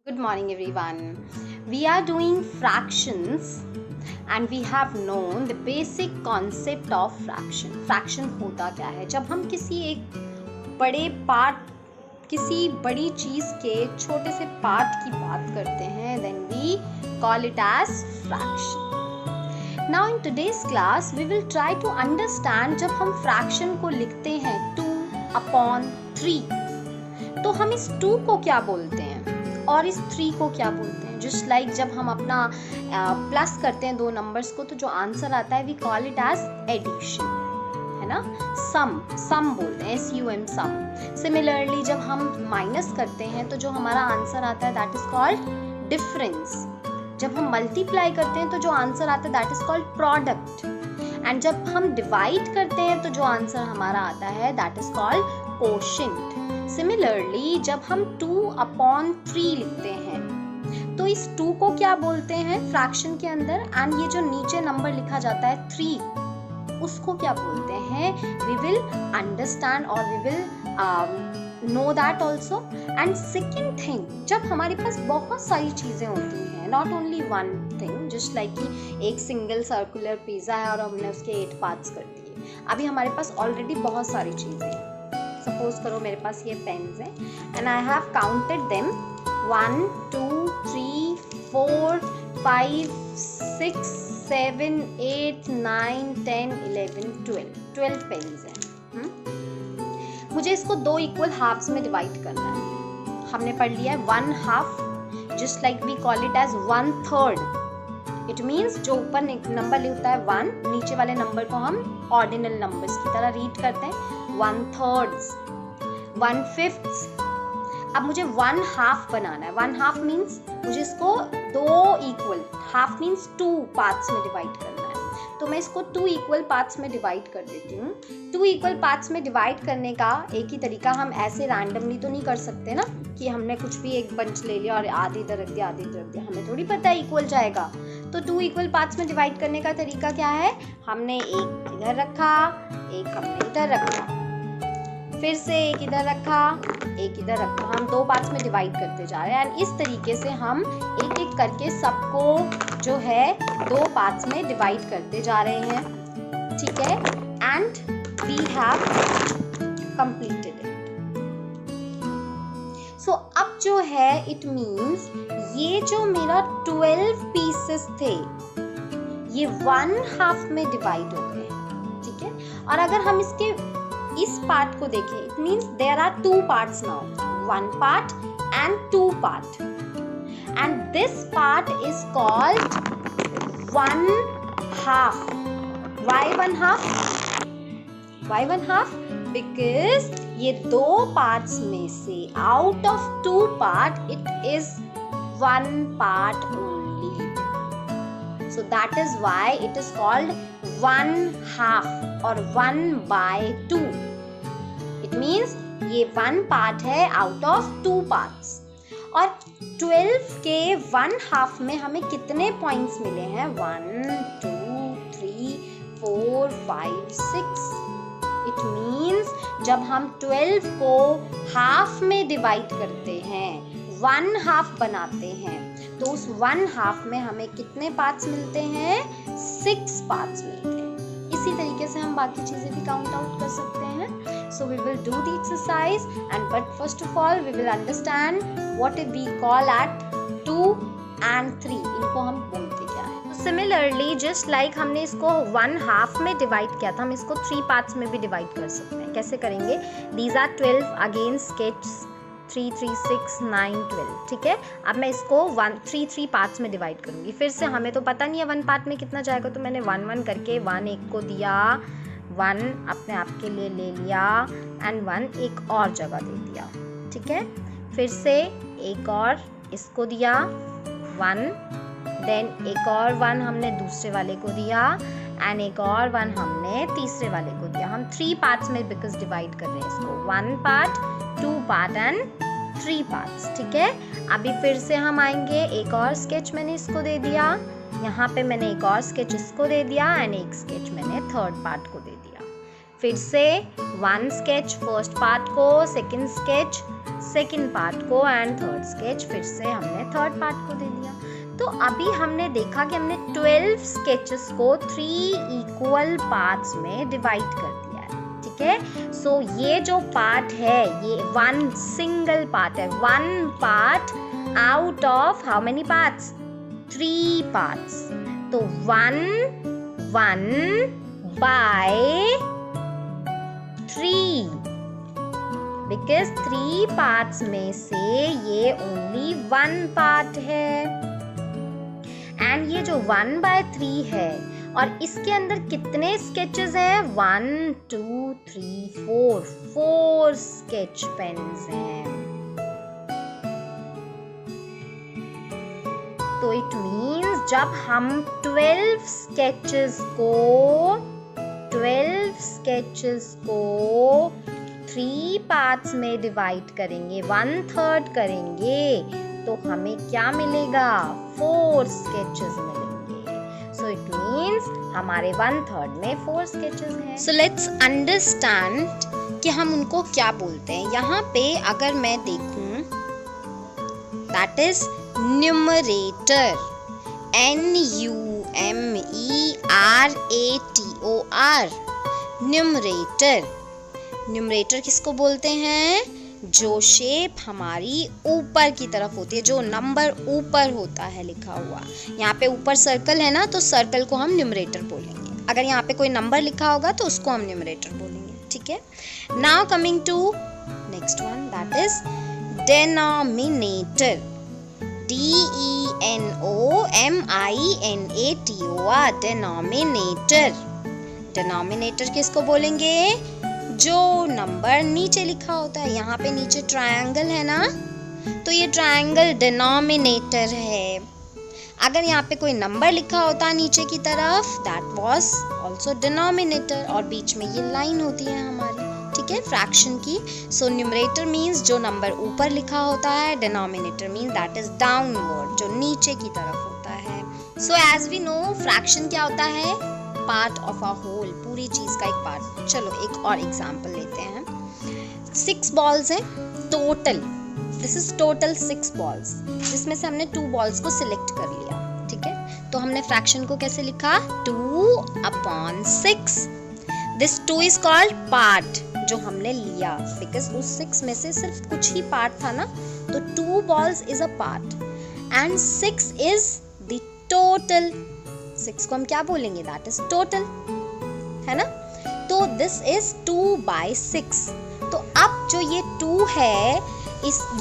Good morning everyone. We are doing fractions and we have known the basic concept of fraction. Fraction होता क्या है? जब हम किसी एक बड़े किसी बड़ी चीज़ के छोटे से पार्ट की बात करते हैं, then we call it as fraction. Now in today's class we will try to understand जब हम fraction को लिखते हैं 2/3, तो हम इस 2 को क्या बोलते हैं और इस 3 को क्या बोलते हैं. जस्ट लाइक जब हम अपना प्लस करते हैं दो नंबर्स को, तो जो आंसर आता है we call it as addition, है ना. सम बोलते हैं, SUM सम. सिमिलरली जब हम माइनस करते हैं तो जो हमारा आंसर आता है दैट इज कॉल्ड डिफरेंस. जब हम मल्टीप्लाई करते हैं तो जो आंसर आता है that is called product. And जब हम डिवाइड करते हैं तो जो आंसर हमारा आता है that is called quotient. Similarly जब हम 2/3 लिखते हैं तो इस 2 को क्या बोलते हैं फ्रैक्शन के अंदर, एंड ये जो नीचे नंबर लिखा जाता है 3 उसको क्या बोलते हैं. वी विल अंडरस्टैंड और we will know that also. And second thing, जब हमारे पास बहुत सारी चीज़ें होती हैं, not only one thing, just like कि एक सिंगल सर्कुलर पिज़्ज़ा है और हमने उसके 8 पार्ट्स कर दिए. अभी हमारे पास ऑलरेडी बहुत सारी चीज़ें हैं. सपोज करो मेरे पास ये पेन्स हैं and I have counted them 1 2 3 4 5 6 7 8 9 10 11 12 pens हैं. मुझे इसको 2 इक्वल हाफ्स में डिवाइड करना है. हमने पढ़ लिया है 1 half, just like we call it as 1/3. It means जो ऊपर नंबर लिखता है 1, नीचे वाले नंबर को हम ऑर्डिनल नंबर्स की तरह रीड करते हैं. 1/3, 1/5. अब मुझे 1 हाफ बनाना है. 1 हाफ मीन्स मुझे इसको 2 इक्वल, हाफ मीन्स 2 पार्ट्स में डिवाइड करना है. तो मैं इसको 2 इक्वल पार्ट्स में डिवाइड कर देती हूँ. 2 इक्वल पार्ट्स में डिवाइड करने का एक ही तरीका, हम ऐसे रैंडमली तो नहीं कर सकते ना कि हमने कुछ भी एक बंच ले लिया और आधे इधर रख दिया आधे इधर रख दिया. हमें थोड़ी पता है इक्वल जाएगा. तो 2 इक्वल पार्ट्स में डिवाइड करने का तरीका क्या है, हमने एक इधर रखा, एक हमने इधर रखा, फिर से एक इधर रखा, एक इधर रखा. हम 2 पार्ट्स में डिवाइड करते जा रहे हैं एंड इस तरीके से हम एक एक करके सबको जो है 2 पार्ट्स में डिवाइड करते जा रहे हैं. ठीक है, and we have completed it. So अब जो है इट मीन्स ये जो मेरा 12 पीसेस थे ये 1 हाफ में डिवाइड हो गए. ठीक है, और अगर हम इसके इस पार्ट को देखें, it means there are 2 parts now, 1 part and 2 part, and this part is called 1 half. Why 1 half? Why 1 half? Because ये 2 पार्ट्स में से out of 2 part it is 1 part only. So that is why it is called 1 half or 1/2. It means ये 1 part है out of 2 parts. और 12 के 1 half में हमें कितने पॉइंट्स मिले हैं, 1 2 3 4 5 6. इट मीन्स जब हम 12 को हाफ में डिवाइड करते हैं, 1 हाफ बनाते हैं, तो उस 1 हाफ में हमें कितने पार्ट्स मिलते हैं, 6 पार्ट्स मिलते हैं. इसी तरीके से हम बाकी चीजें भी काउंट आउट कर सकते हैं. So we will do the exercise and but first of all we will understand what we call at 2 and 3. इनको हम बोलते क्या है. सिमिलरली जस्ट लाइक हमने इसको 1 हाफ में डिवाइड किया था, हम इसको 3 पार्ट्स में भी डिवाइड कर सकते हैं. कैसे करेंगे, दीज आर 12, अगेन स्केच 3 3 6 9 12. ठीक है, अब मैं इसको 3 पार्ट्स में डिवाइड करूँगी. फिर से हमें तो पता नहीं है 1 पार्ट में कितना जाएगा, तो मैंने 1 1 करके 1 एक को दिया, 1 अपने आप के लिए ले लिया एंड 1 एक और जगह दे दिया. ठीक है, फिर से एक और इसको दिया 1, देन एक और 1 हमने दूसरे वाले को दिया एंड एक और 1 हमने तीसरे वाले को दिया. हम 3 पार्ट्स में बिकॉज डिवाइड कर रहे हैं इसको, 1 पार्ट 2 पार्ट एंड 3 पार्ट्स. ठीक है, अभी फिर से हम आएंगे, एक और स्केच मैंने इसको दे दिया, यहाँ पे मैंने एक और स्केच इसको दे दिया एंड एक स्केच मैंने 3rd पार्ट को दे दिया. फिर से 1 स्केच फर्स्ट पार्ट को, सेकंड स्केच सेकंड पार्ट को एंड थर्ड स्केच फिर से हमने थर्ड पार्ट को दे दिया। तो अभी हमने देखा कि हमने 12 स्केचेस को 3 इक्वल पार्ट्स में डिवाइड कर दिया है, ठीक है। सो ये जो पार्ट है ये वन सिंगल पार्ट है, one part out of how many parts, 3 parts. तो 1 by 3 बिकॉज 3 पार्ट्स में से ये ओनली 1 पार्ट है। एंड ये जो 1 by 3 है और इसके अंदर कितने स्केचेस हैं, 1 2 3 4 स्केच पेन्स हैं। तो इट मीन्स जब हम 12 स्केचेस को 3 पार्ट्स में डिवाइड करेंगे, 1/3 करेंगे, तो हमें क्या मिलेगा, 4 स्केचेस मिलेंगे। सो इट मीन्स हमारे 1/3 में 4 स्केचेस हैं। सो लेट्स अंडरस्टैंड कि हम उनको क्या बोलते हैं। यहाँ पे अगर मैं देखूं, that is numerator, NUMERATOR, numerator. Numerator किसको बोलते हैं, जो शेप हमारी ऊपर की तरफ होती है, जो नंबर ऊपर होता है लिखा हुआ। यहाँ पे ऊपर सर्कल है ना, तो सर्कल को हम न्यूमरेटर बोलेंगे। अगर यहाँ पे कोई नंबर लिखा होगा तो उसको हम न्यूमरेटर बोलेंगे, ठीक है। Now coming to next one, that is denominator, DENOMINATOR, denominator. Denominator किसको बोलेंगे, जो नंबर नीचे लिखा होता है। यहाँ पे नीचे ट्रायंगल है ना, तो ये ट्रायंगल डिनोमिनेटर है। अगर यहाँ पे कोई नंबर लिखा होता नीचे की तरफ, दैट वाज आल्सो डिनोमिनेटर, और बीच में ये लाइन होती है हमारी, ठीक है, फ्रैक्शन की। सो न्यूमरेटर मीन्स जो नंबर ऊपर लिखा होता है, denominator means that is downward, जो नीचे की तरफ होता है। So as we know fraction क्या होता है, पार्ट ऑफ अ होल, पूरी चीज का एक पार्ट। चलो एक और एग्जांपल लेते हैं। 6 बॉल्स हैं total, this is total 6 balls, जिसमें से हमने 2 बॉल्स को सिलेक्ट कर लिया, ठीक है। तो हमने फ्रैक्शन को कैसे लिखा, 2/6। दिस 2 इज कॉल्ड पार्ट, जो हमने लिया, बिकॉज उस 6 में से सिर्फ कुछ ही पार्ट था ना, तो 2 balls is a part and 6 is the total. 6 को हम क्या बोलेंगे, दैट इज टोटल, है ना। तो दिस इज 2/6। तो अब जो ये 2 है,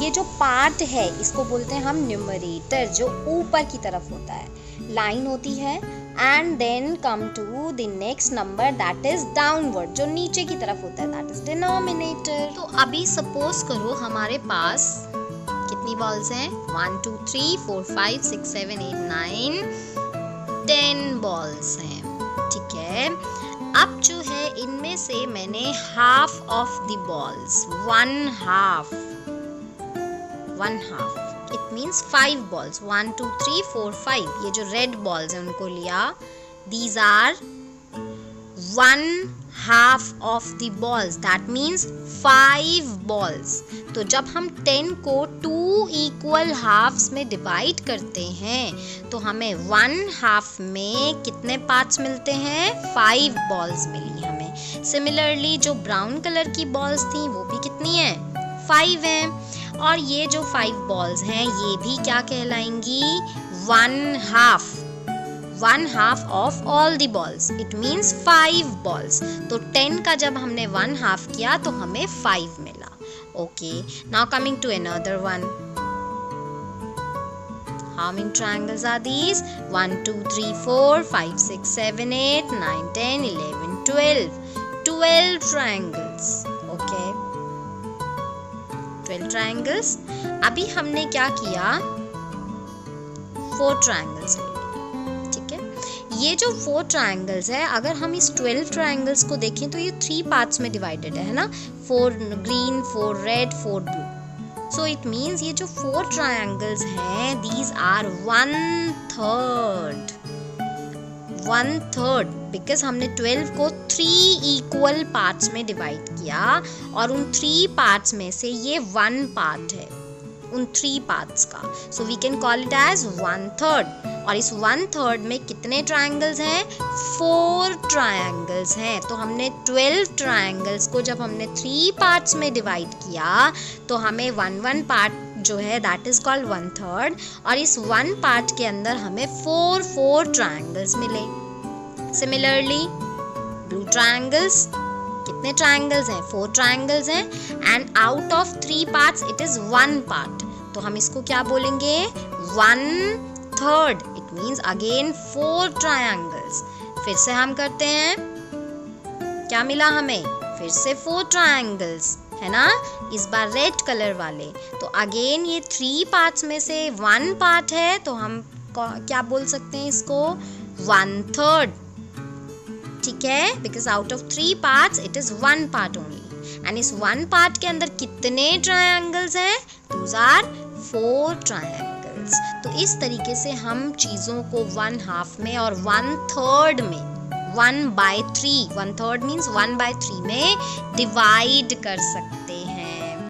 ये जो पार्ट है, इसको बोलते हैं हम न्यूमरेटर, जो ऊपर की तरफ होता है, लाइन होती है, and then come to the next number that is downward, जो नीचे की तरफ होता है, दैट इज डिनोमिनेटर। तो अभी सपोज करो हमारे पास कितनी बॉल्स हैं, 1 2 3 4 5 6 7 8 9 10 बॉल्स हैं, ठीक है। अब जो है इनमें से मैंने half of the balls, one half, it means 5 balls, 1 2 3 4 5, ये जो रेड बॉल्स हैं उनको लिया, these are 1/2 of the balls, that means 5 balls. तो जब हम 10 को 2 इक्वल हाफ्स में डिवाइड करते हैं, तो हमें 1/2 में कितने पार्ट्स मिलते हैं, 5 बॉल्स मिली हमें। सिमिलरली जो ब्राउन कलर की बॉल्स थी वो भी कितनी हैं, 5 हैं। और ये जो 5 बॉल्स हैं ये भी क्या कहलाएंगी, 1/2 of all the balls, it means 5 balls. तो 10 का जब हमने 1/2 किया तो हमें 5 मिला। Okay, now coming to another one. How many triangles are these, 1 2 3 4 5 6 7 8 9 10 11 12 triangles. Okay, 12 triangles. अभी हमने क्या किया, 4 ट्रायंगल्स ले लिए, ठीक है। ये जो 4 ट्रायंगल्स है, अगर हम इस 12 ट्रायंगल्स को देखें तो ये 3 पार्ट्स में डिवाइडेड है ना, 4 green 4 red 4 blue. So it means ये जो 4 ट्रायंगल्स हैं, दीज आर 1/3 1/3, बिकॉज हमने 12 को 3 इक्वल पार्ट्स में डिवाइड किया और उन 3 पार्ट्स में से ये 1 पार्ट है उन 3 पार्ट्स का, so we can call it as 1/3। और इस 1/3 में कितने ट्रायंगल्स हैं? 4 ट्रायंगल्स हैं। तो हमने 12 ट्रायंगल्स को जब हमने 3 पार्ट्स में डिवाइड किया तो हमें 1 पार्ट जो है दैट इज कॉल्ड 1/3, और इस 1 पार्ट के अंदर हमें 4 ट्रायंगल्स मिले। सिमिलरली ब्लू ट्रायंगल्स, कितने ट्रायंगल्स हैं? 4 ट्रायंगल्स हैं, and out of 3 parts it is 1 part, तो हम इसको क्या बोलेंगे? 1/3। It means again 4 triangles. फिर से हम करते हैं, क्या मिला हमें? फिर से 4 ट्रायंगल्स, है ना, इस बार रेड कलर वाले। तो अगेन ये 3 पार्ट्स में से 1 पार्ट है, तो हम क्या बोल सकते हैं इसको? 1/3। ठीक है, because out of 3 parts it is 1 part only, and इस 1 पार्ट के अंदर कितने ट्रायंगल्स हैं? Those are 4 triangles. तो इस तरीके से हम चीज़ों को 1/2 में और 1/3 में, 1/3, 1/3 मीन्स 1/3 में डिवाइड कर सकते हैं।